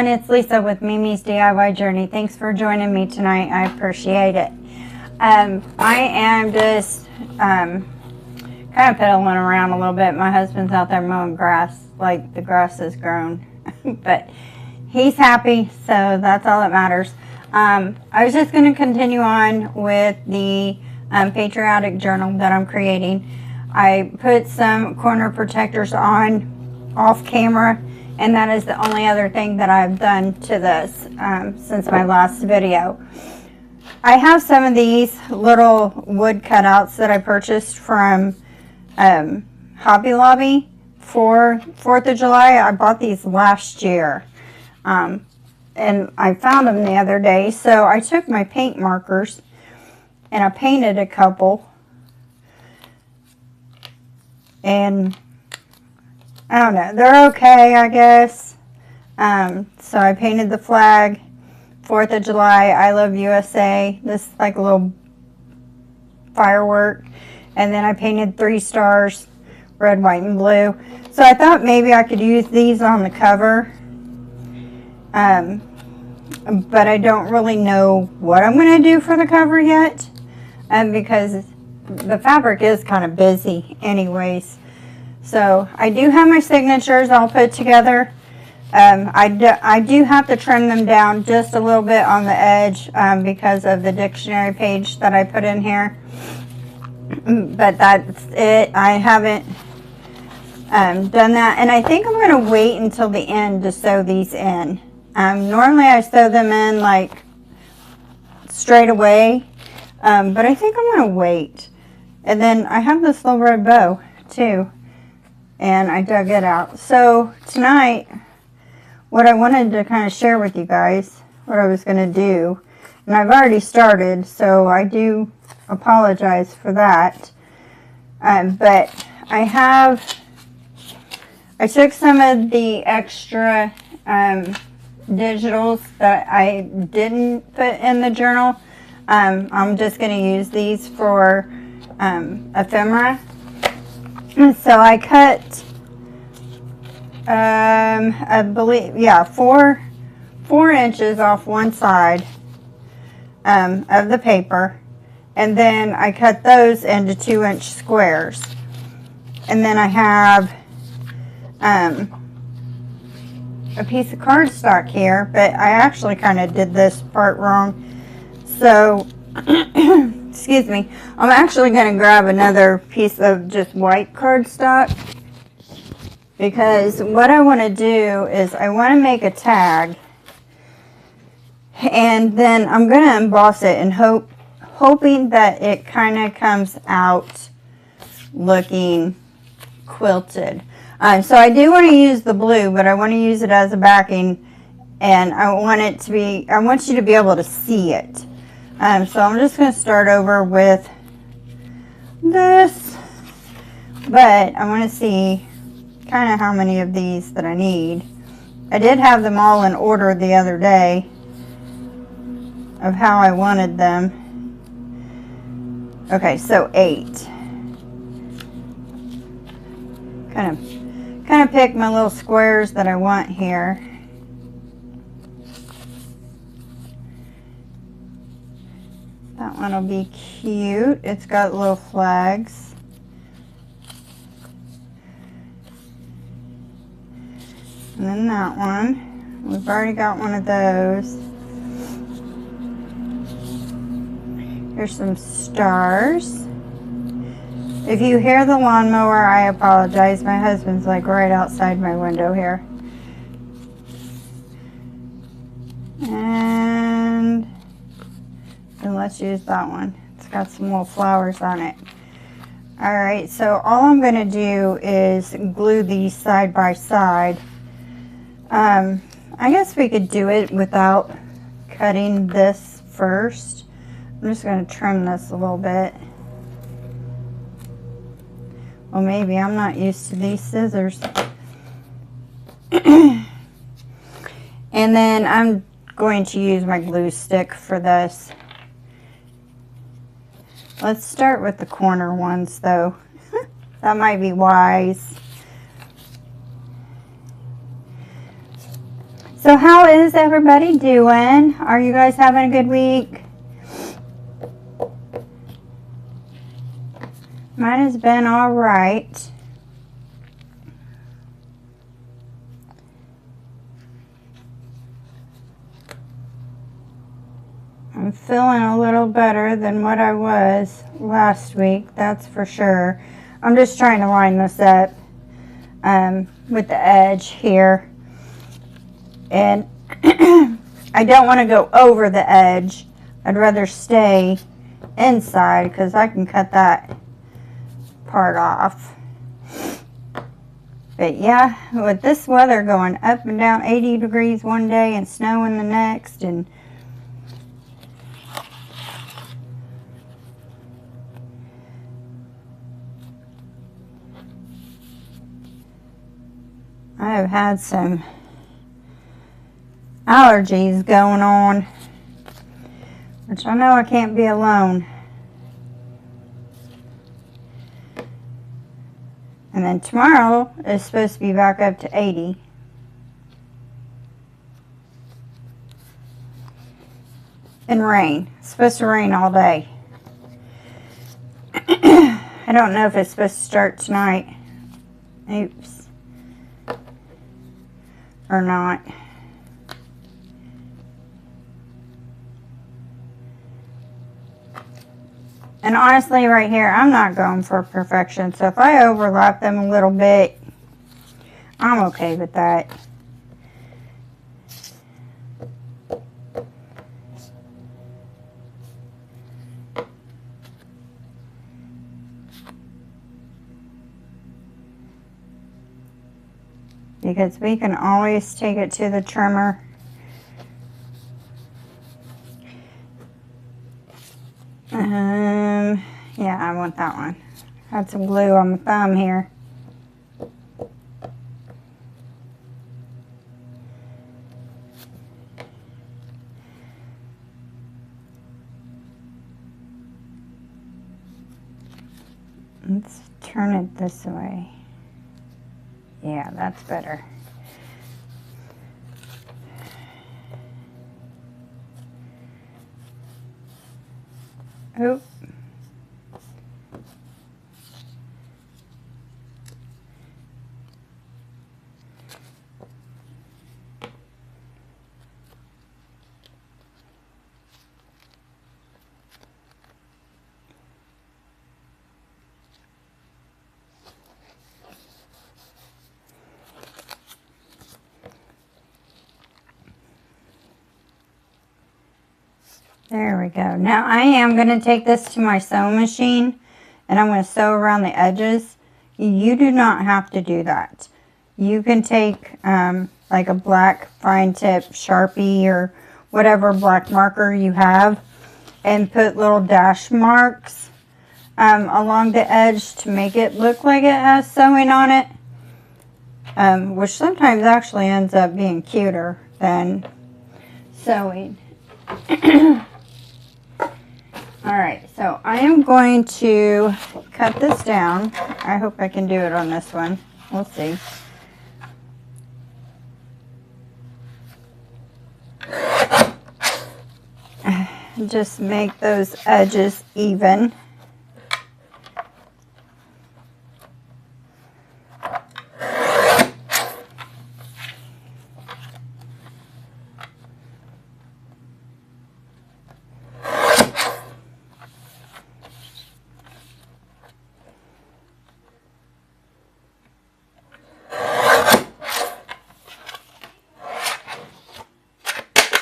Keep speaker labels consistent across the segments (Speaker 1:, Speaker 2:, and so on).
Speaker 1: everyone, it's Lisa with Mimi's DIY Journey. Thanks for joining me tonight. I appreciate it. I am just kind of piddling around a little bit. My husband's out there mowing grass, like the grass is grown, but he's happy, so that's all that matters. I was just going to continue on with the patriotic journal that I'm creating. I put some corner protectors on off camera, and that is the only other thing that I've done to this since my last video. I have some of these little wood cutouts that I purchased from Hobby Lobby for 4th of July. I bought these last year, and I found them the other day. So I took my paint markers and I painted a couple, and I don't know, they're okay, I guess. So I painted the flag, 4th of July, I love USA, this is like a little firework, and then I painted 3 stars, red, white, and blue. So I thought maybe I could use these on the cover, but I don't really know what I'm going to do for the cover yet, because the fabric is kind of busy anyways. So I do have my signatures all put together. I do have to trim them down just a little bit on the edge because of the dictionary page that I put in here. But that's it. I haven't done that. And I think I'm going to wait until the end to sew these in. Normally I sew them in like straight away. But I think I'm going to wait. And then I have this little red bow too. And I dug it out. So tonight, what I wanted to kind of share with you guys, what I was going to do, and I've already started, so I do apologize for that. But I took some of the extra digitals that I didn't put in the journal. I'm just going to use these for ephemera. So I cut, I believe, yeah, 4 inches off one side of the paper, and then I cut those into 2-inch squares. And then I have a piece of cardstock here, but I actually kind of did this part wrong. So excuse me, I'm actually going to grab another piece of just white cardstock, because what I want to do is I want to make a tag, and then I'm going to emboss it and hoping that it kind of comes out looking quilted. So I do want to use the blue, but I want to use it as a backing, and I want you to be able to see it. So I'm just going to start over with this, but I want to see kind of how many of these that I need. I did have them all in order the other day of how I wanted them. Okay, so 8. Kind of pick my little squares that I want here. That one will be cute. It's got little flags. And then that one. We've already got one of those. Here's some stars. If you hear the lawnmower, I apologize. My husband's like right outside my window here. And let's use that one. It's got some little flowers on it. Alright, so all I'm going to do is glue these side by side. I guess we could do it without cutting this first. I'm just going to trim this a little bit. Well, maybe I'm not used to these scissors. And then I'm going to use my glue stick for this. Let's start with the corner ones though. That might be wise. So how is everybody doing? Are you guys having a good week? Mine has been all right. I'm feeling a little better than what I was last week, that's for sure. I'm just trying to line this up with the edge here. And I don't want to go over the edge. I'd rather stay inside because I can cut that part off. But yeah, with this weather going up and down 80 degrees one day and snowing the next, and I have had some allergies going on, which I know I can't be alone. And then tomorrow is supposed to be back up to 80. And rain. It's supposed to rain all day. I don't know if it's supposed to start tonight. Oops. Or not. And honestly, right here, I'm not going for perfection. So if I overlap them a little bit, I'm okay with that. Because we can always take it to the trimmer. Yeah, I want that one. Had some glue on the thumb here. Let's turn it this way. Yeah, that's better. Oop. There we go. Now I am going to take this to my sewing machine and I'm going to sew around the edges. You do not have to do that. You can take like a black fine tip Sharpie or whatever black marker you have and put little dash marks along the edge to make it look like it has sewing on it, which sometimes actually ends up being cuter than sewing. Alright, so I am going to cut this down. I hope I can do it on this one. We'll see. Just make those edges even.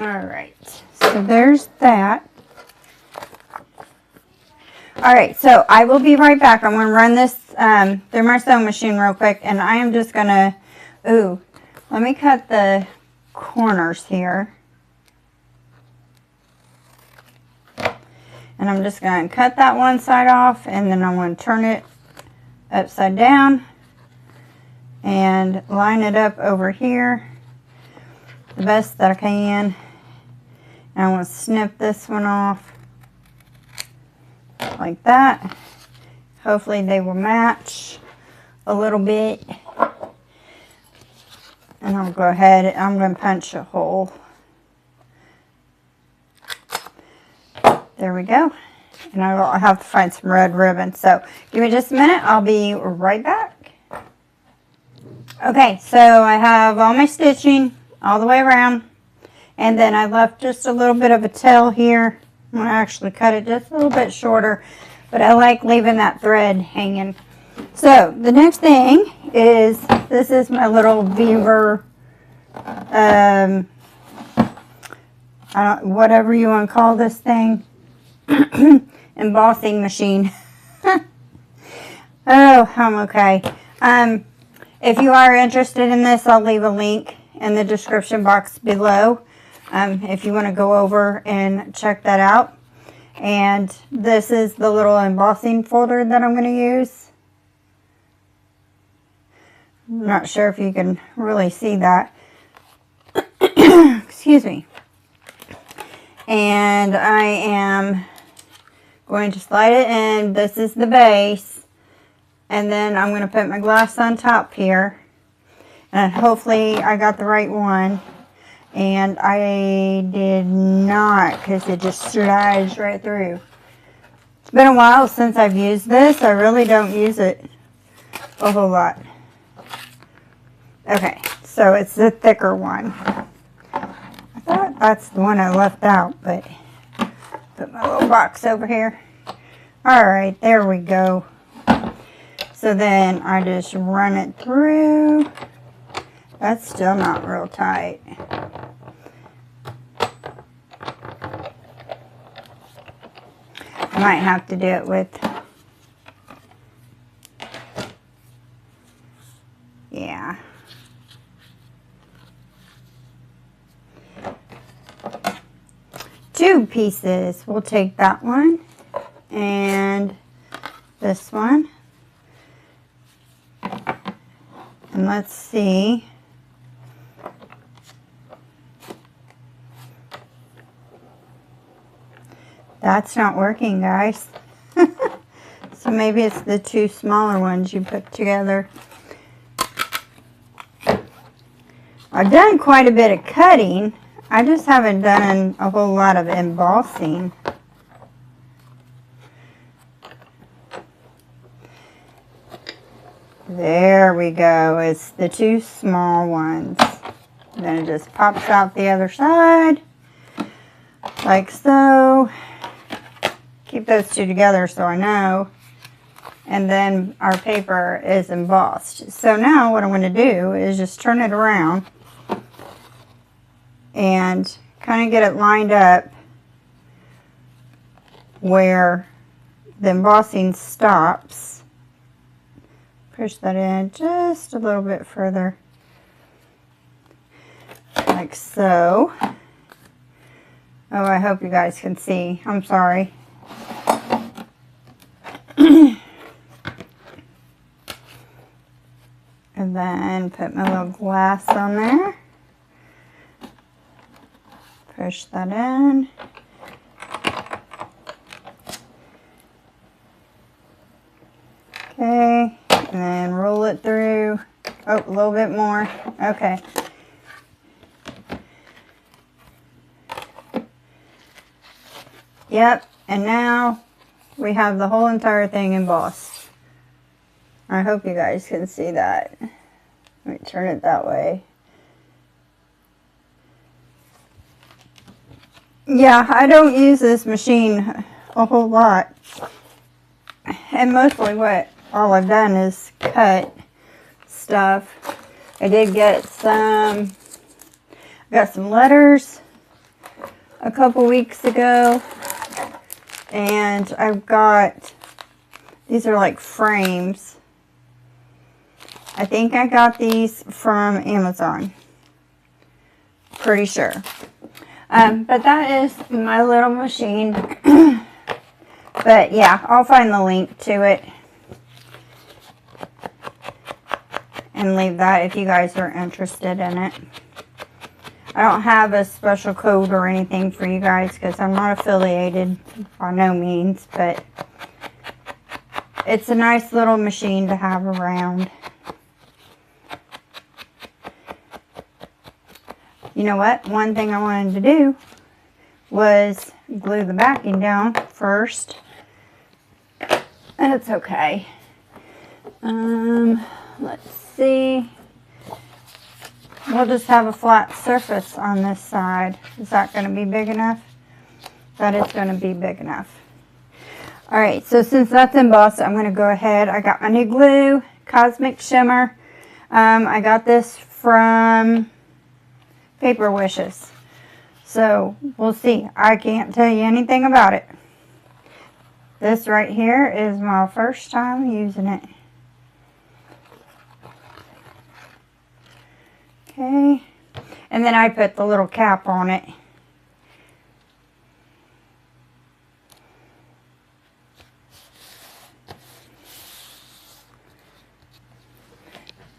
Speaker 1: Alright, so there's that. Alright, so I will be right back. I'm going to run this through my sewing machine real quick, and I am just going to, let me cut the corners here. And I'm just going to cut that one side off, and then I'm going to turn it upside down and line it up over here the best that I can. And I want to snip this one off like that. Hopefully they will match a little bit. And And I'll go ahead and I'm going to punch a hole. There we go. And I'll have to find some red ribbon. So give me just a minute. I'll be right back. Okay, so I have all my stitching all the way around. And then I left just a little bit of a tail here. I'm going to actually cut it just a little bit shorter. But I like leaving that thread hanging. So the next thing is, this is my little beaver, whatever you want to call this thing, embossing machine. Oh, I'm okay. If you are interested in this, I'll leave a link in the description box below. If you want to go over and check that out. And this is the little embossing folder that I'm going to use. I'm not sure if you can really see that. Excuse me. And I am going to slide it in. This is the base. And then I'm going to put my glass on top here. And hopefully I got the right one. And I did not, because it just slides right through. It's been a while since I've used this. I really don't use it a whole lot. Okay, so it's the thicker one. I thought that's the one I left out, but put my little box over here. Alright, there we go. So then I just run it through. That's still not real tight. I might have to do it with, yeah. Two pieces. We'll take that one and this one. And let's see. That's not working, guys. So maybe it's the two smaller ones you put together. I've done quite a bit of cutting. I just haven't done a whole lot of embossing. There we go. It's the two small ones. Then it just pops out the other side. Like so. Keep those two together so I know. And then our paper is embossed. So now what I'm going to do is just turn it around and kind of get it lined up where the embossing stops. Push that in just a little bit further. Like so. Oh, I hope you guys can see. I'm sorry. And then put my little glass on there. Push that in. Okay, and then roll it through. Oh, a little bit more. Okay. Yep, and now we have the whole entire thing embossed. I hope you guys can see that. Let me turn it that way. Yeah, I don't use this machine a whole lot. And mostly all I've done is cut stuff. I did get I got some letters a couple weeks ago. And I've got, these are like frames. I think I got these from Amazon. Pretty sure. But that is my little machine. But yeah, I'll find the link to it. And leave that if you guys are interested in it. I don't have a special code or anything for you guys because I'm not affiliated by no means. But it's a nice little machine to have around. You know what? One thing I wanted to do was glue the backing down first. And it's okay. Let's see. We'll just have a flat surface on this side. Is that going to be big enough? That is going to be big enough. Alright, so since that's embossed, I'm going to go ahead. I got my new glue, Cosmic Shimmer. I got this from Paper Wishes. So, we'll see. I can't tell you anything about it. This right here is my first time using it. Okay. And then I put the little cap on it.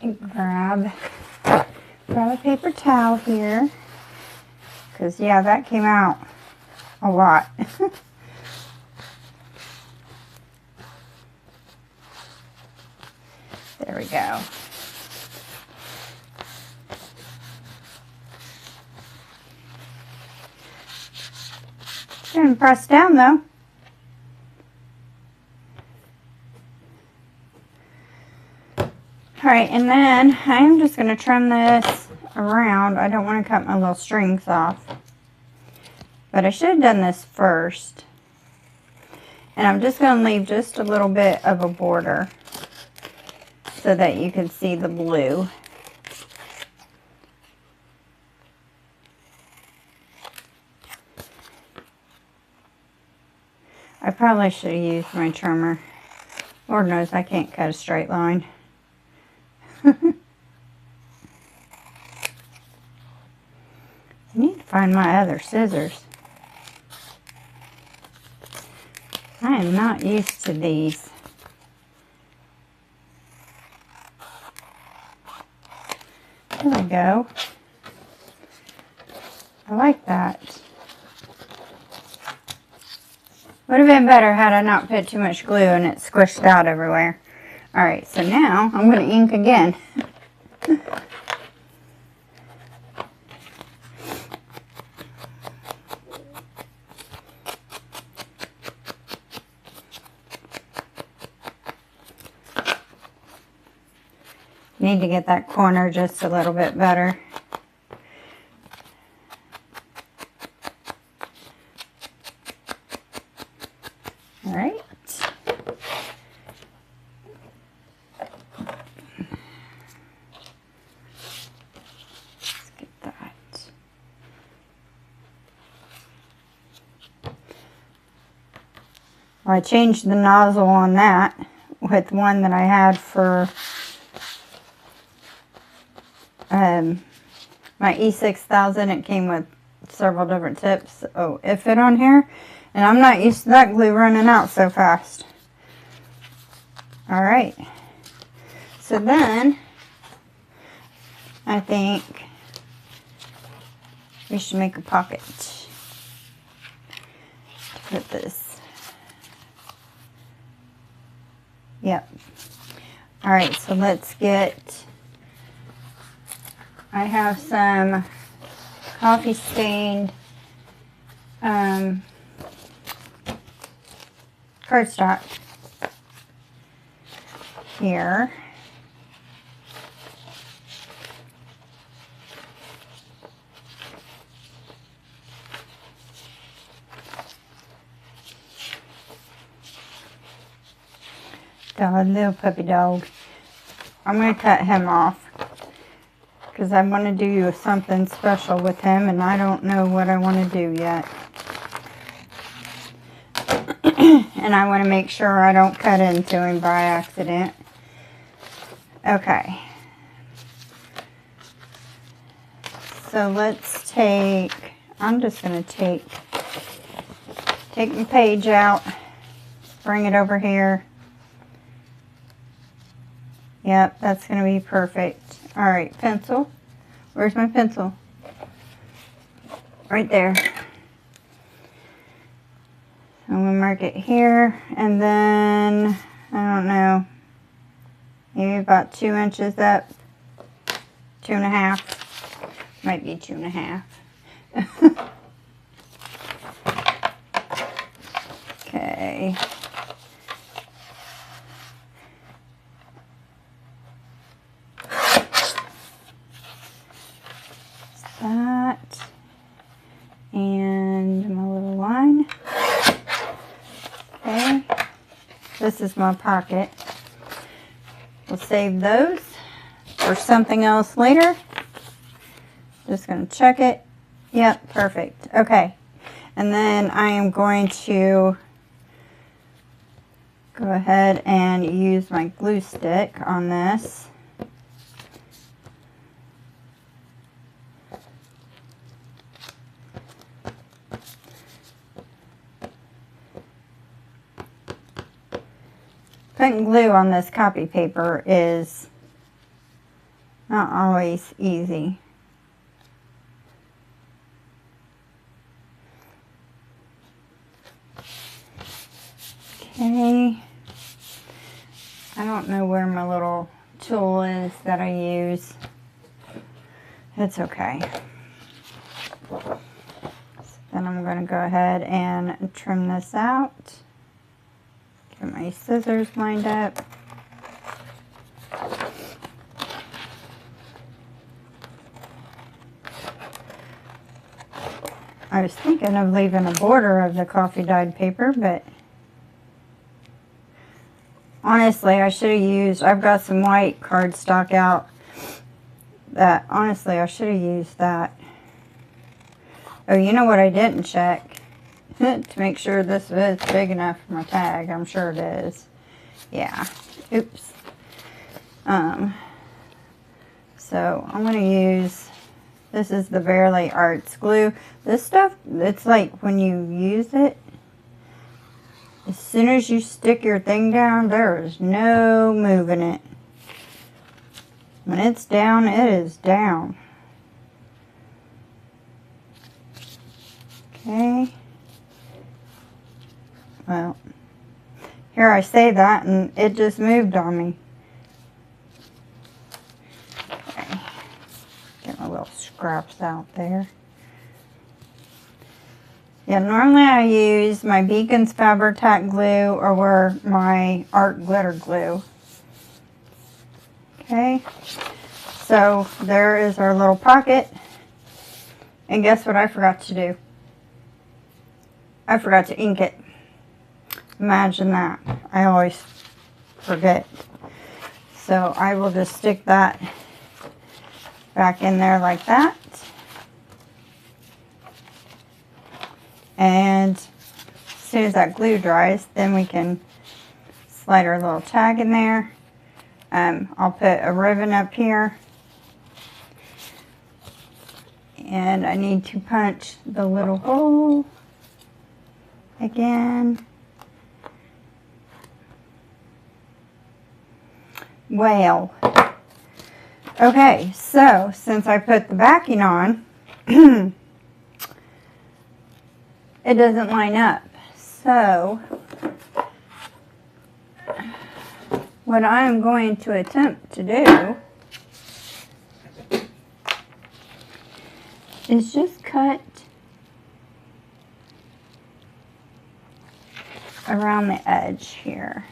Speaker 1: And grab a paper towel here. Because, yeah, that came out a lot. There we go. And press down though. Alright, and then I am just going to trim this around. I don't want to cut my little strings off. But I should have done this first. And I'm just going to leave just a little bit of a border so that you can see the blue. I probably should have used my trimmer. Lord knows I can't cut a straight line. I need to find my other scissors. I am not used to these. There we go. I like that. Would have been better had I not put too much glue and it squished out everywhere. Alright, so now I'm going to ink again. Need to get that corner just a little bit better. Alright. Let's get that. Well, I changed the nozzle on that with one that I had for my E6000. It came with several different tips. Oh, it fit on here. And I'm not used to that glue running out so fast. Alright. So then, I think we should make a pocket to put this. Yep. Alright, so let's get, I have some coffee stained cardstock here. Dog, little puppy dog. I'm going to cut him off because I want to do something special with him and I don't know what I want to do yet. And I want to make sure I don't cut into him by accident. Okay. So let's take, I'm just going to take my page out, bring it over here. Yep, that's going to be perfect. Alright, pencil. Where's my pencil? Right there. I'm going to mark it here, and then, I don't know, maybe about 2 inches up, 2.5. Might be 2.5. Okay. That. And my little line. Okay. This is my pocket. We'll save those for something else later. Just going to check it. Yep, perfect. Okay. And then I am going to go ahead and use my glue stick on this. Putting glue on this copy paper is not always easy. Okay. I don't know where my little tool is that I use. It's okay. So then I'm going to go ahead and trim this out. Get my scissors lined up. I was thinking of leaving a border of the coffee dyed paper, but honestly, I should have used, I've got some white cardstock out that, honestly, I should have used that. Oh, you know what I didn't check? To make sure this is big enough for my tag. I'm sure it is. Yeah. Oops. So I'm going to use, this is the Verily Arts glue. This stuff, it's like when you use it, as soon as you stick your thing down, there is no moving it. When it's down, it is down. Okay. Well, here I say that and it just moved on me. Okay. Get my little scraps out there. Yeah, normally I use my Beacon's Fabri-Tac glue or my art glitter glue. Okay. So there is our little pocket. And guess what I forgot to do? I forgot to ink it. Imagine that. I always forget. So I will just stick that back in there like that. And as soon as that glue dries, then we can slide our little tag in there. I'll put a ribbon up here. And I need to punch the little hole again. Well, okay, so since I put the backing on, it doesn't line up. So, what I'm going to attempt to do is just cut around the edge here.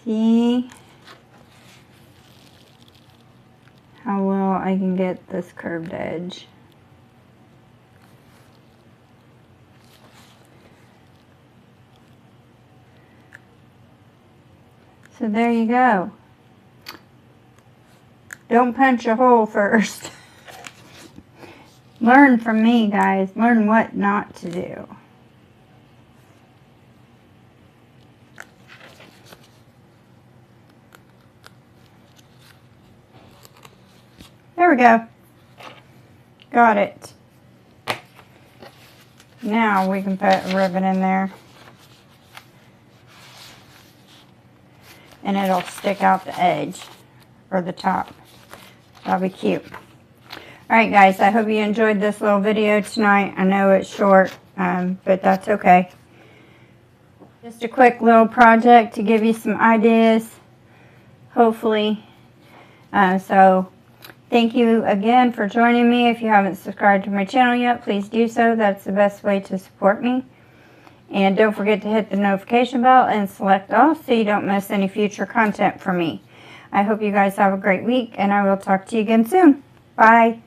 Speaker 1: See how well I can get this curved edge. So there you go. Don't punch a hole first. Learn from me, guys. Learn what not to do. There we go. Got it. Now we can put a ribbon in there. And it'll stick out the edge or the top. That'll be cute. Alright guys, I hope you enjoyed this little video tonight. I know it's short, but that's okay. Just a quick little project to give you some ideas, hopefully. So thank you again for joining me. If you haven't subscribed to my channel yet, please do so. That's the best way to support me. And don't forget to hit the notification bell and select all so you don't miss any future content from me. I hope you guys have a great week, and I will talk to you again soon. Bye.